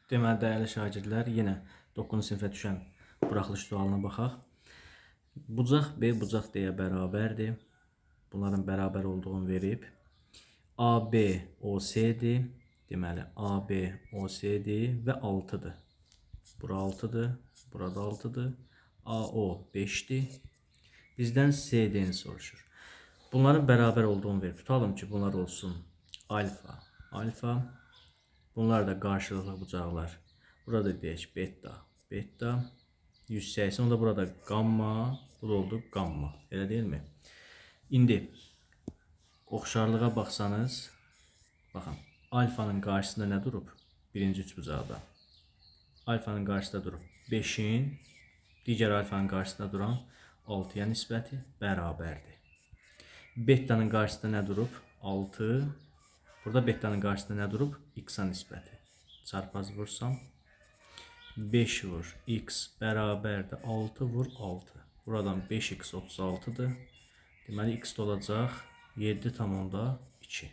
Deməli, dəyərli şagirdlər, yenə 9-cu sinifə düşən buraxılış sualına baxaq. Bucaq B bucaq D-yə bərabərdir. Bunların bərabər olduğunu verib. AB OC-dir. Deməli, AB OC-dir və 6-dır. Bura 6-dır, burada 6-dır. AO 5-dir. Bizdən CD-ni soruşur. Bunların bərabər olduğunu verib. Tutalım ki, bunlar olsun alfa, alfa. Bunlar da qarşılıqlı bucaqlar. Burada deyək beta, beta. 180, onda burada gamma, bu da oldu gamma. Elə deyilmi? İndi oxşarlığa baxsanız, baxın, alfanın qarşısında nə durub? Birinci üçbucaqda. Alfanın qarşısında durub 5-in, digər alfanın qarşısında duran 6-ya nisbəti bərabərdir. Betanın qarşısında nə durub? 6. Burada betanın qarşısında nə durub? X-a nisbəti. Çarpaz vursam 5 vur x bərabərdir 6 vur 6. Buradan 5x 36-dır. Deməli x olacaq 7,2.